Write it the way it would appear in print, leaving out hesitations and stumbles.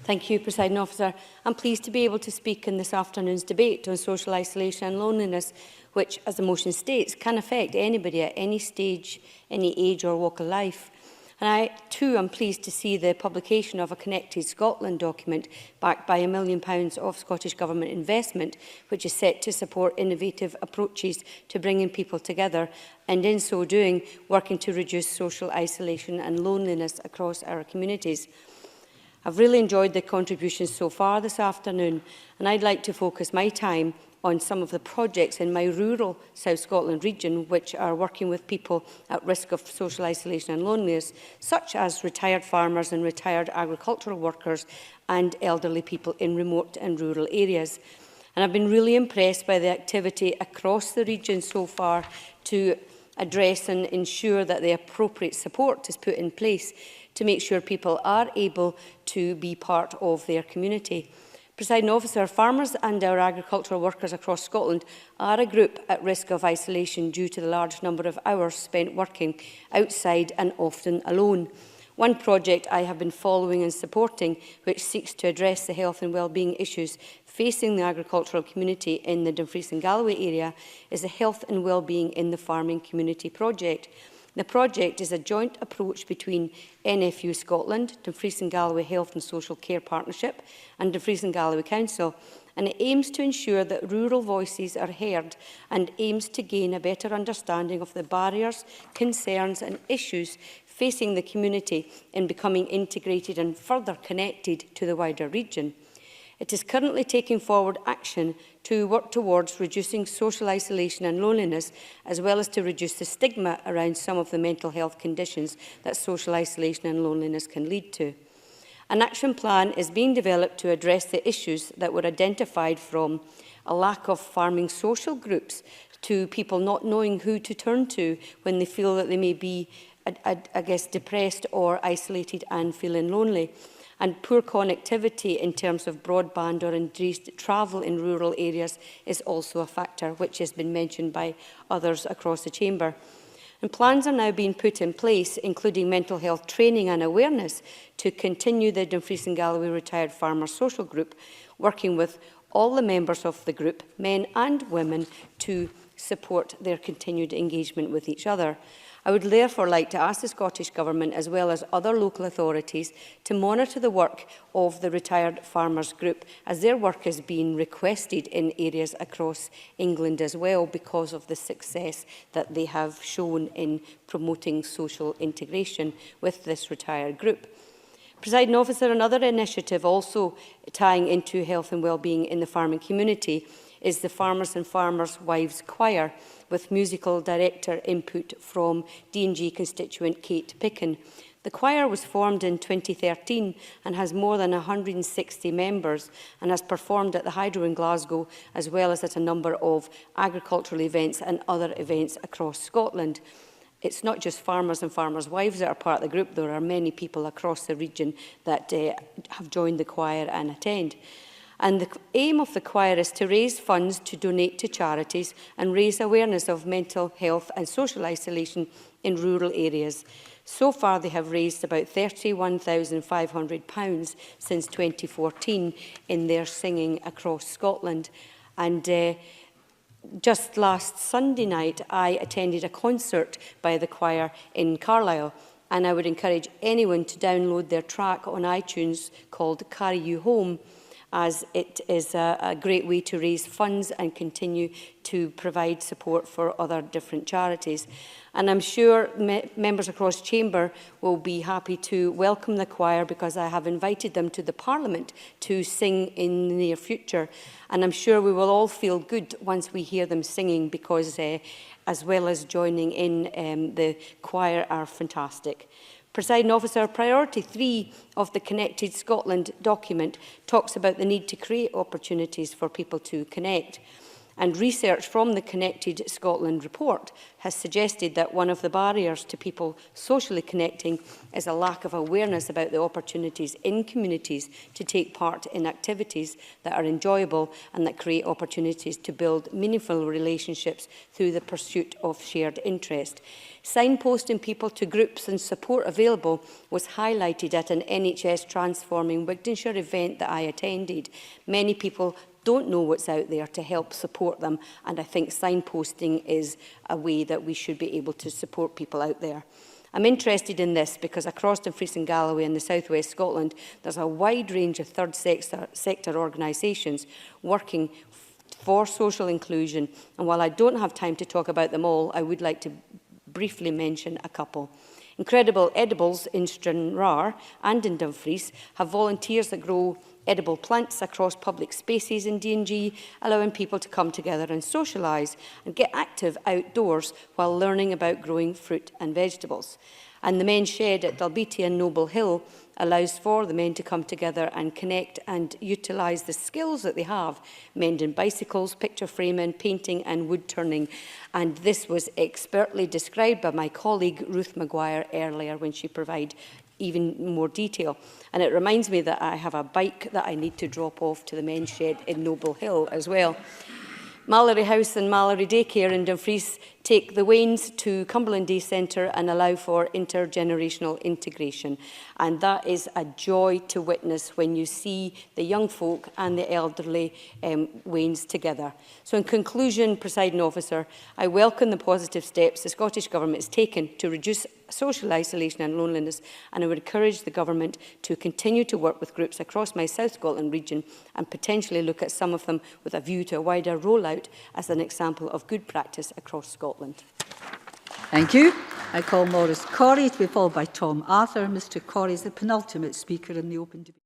Thank you, Presiding Officer. I'm pleased to be able to speak in this afternoon's debate on social isolation and loneliness, which, as the motion states, can affect anybody at any stage, any age or walk of life. And I, too, am pleased to see the publication of a Connected Scotland document backed by £1 million of Scottish Government investment, which is set to support innovative approaches to bringing people together and, in so doing, working to reduce social isolation and loneliness across our communities. I've really enjoyed the contributions so far this afternoon, and I'd like to focus my time on some of the projects in my rural South Scotland region which are working with people at risk of social isolation and loneliness, such as retired farmers and retired agricultural workers and elderly people in remote and rural areas. And I've been really impressed by the activity across the region so far to address and ensure that the appropriate support is put in place to make sure people are able to be part of their community. Presiding Officer, farmers and our agricultural workers across Scotland are a group at risk of isolation due to the large number of hours spent working outside and often alone. One project I have been following and supporting, which seeks to address the health and wellbeing issues facing the agricultural community in the Dumfries and Galloway area, is the Health and Wellbeing in the Farming Community project. The project is a joint approach between NFU Scotland, Dumfries and Galloway Health and Social Care Partnership and Dumfries and Galloway Council, and it aims to ensure that rural voices are heard and aims to gain a better understanding of the barriers, concerns and issues facing the community in becoming integrated and further connected to the wider region. It is currently taking forward action to work towards reducing social isolation and loneliness, as well as to reduce the stigma around some of the mental health conditions that social isolation and loneliness can lead to. An action plan is being developed to address the issues that were identified, from a lack of farming social groups to people not knowing who to turn to when they feel that they may be, I guess, depressed or isolated and feeling lonely. And poor connectivity in terms of broadband or increased travel in rural areas is also a factor, which has been mentioned by others across the chamber. And plans are now being put in place, including mental health training and awareness, to continue the Dumfries and Galloway Retired Farmers Social Group, working with all the members of the group, men and women, to support their continued engagement with each other. I would therefore like to ask the Scottish Government, as well as other local authorities, to monitor the work of the Retired Farmers Group, as their work is being requested in areas across England as well, because of the success that they have shown in promoting social integration with this retired group. Presiding Officer, another initiative also tying into health and wellbeing in the farming community is the Farmers and Farmers' Wives Choir, with musical director input from D&G constituent Kate Picken. The choir was formed in 2013 and has more than 160 members and has performed at the Hydro in Glasgow, as well as at a number of agricultural events and other events across Scotland. It's not just farmers and farmers' wives that are part of the group. There are many people across the region that have joined the choir and attend. And the aim of the choir is to raise funds to donate to charities and raise awareness of mental health and social isolation in rural areas. So far, they have raised about £31,500 since 2014 in their singing across Scotland. And just last Sunday night, I attended a concert by the choir in Carlisle. And I would encourage anyone to download their track on iTunes called Carry You Home, as it is a great way to raise funds and continue to provide support for other different charities. And I'm sure members across Chamber will be happy to welcome the choir, because I have invited them to the Parliament to sing in the near future. And I'm sure we will all feel good once we hear them singing, because as well as joining in, the choir are fantastic. Presiding Officer, Priority 3 of the Connected Scotland document talks about the need to create opportunities for people to connect. And research from the Connected Scotland report has suggested that one of the barriers to people socially connecting is a lack of awareness about the opportunities in communities to take part in activities that are enjoyable and that create opportunities to build meaningful relationships through the pursuit of shared interest. Signposting people to groups and support available was highlighted at an NHS Transforming Wigtonshire event that I attended. Many people don't know what's out there to help support them, and I think signposting is a way that we should be able to support people out there. I'm interested in this because across Dumfries and Galloway in the South West Scotland, there's a wide range of third sector organisations working for social inclusion, and while I don't have time to talk about them all, I would like to briefly mention a couple. Incredible Edibles in Stranraer and in Dumfries have volunteers that grow edible plants across public spaces in D&G, allowing people to come together and socialise and get active outdoors while learning about growing fruit and vegetables. And the men's shed at Dalbeattie and Noble Hill allows for the men to come together and connect and utilise the skills that they have, mending bicycles, picture framing, painting and wood turning. And this was expertly described by my colleague Ruth Maguire earlier when she provided even more detail. And it reminds me that I have a bike that I need to drop off to the men's shed in Noble Hill as well. Mallory House and Mallory Daycare in Dumfries take the Wains to Cumberland Day Centre and allow for intergenerational integration. And that is a joy to witness when you see the young folk and the elderly Wains together. So in conclusion, Presiding Officer, I welcome the positive steps the Scottish Government has taken to reduce social isolation and loneliness, and I would encourage the Government to continue to work with groups across my South Scotland region and potentially look at some of them with a view to a wider rollout as an example of good practice across Scotland. Thank you. I call Maurice Corrie to be followed by Tom Arthur. Mr Corrie is the penultimate speaker in the open debate.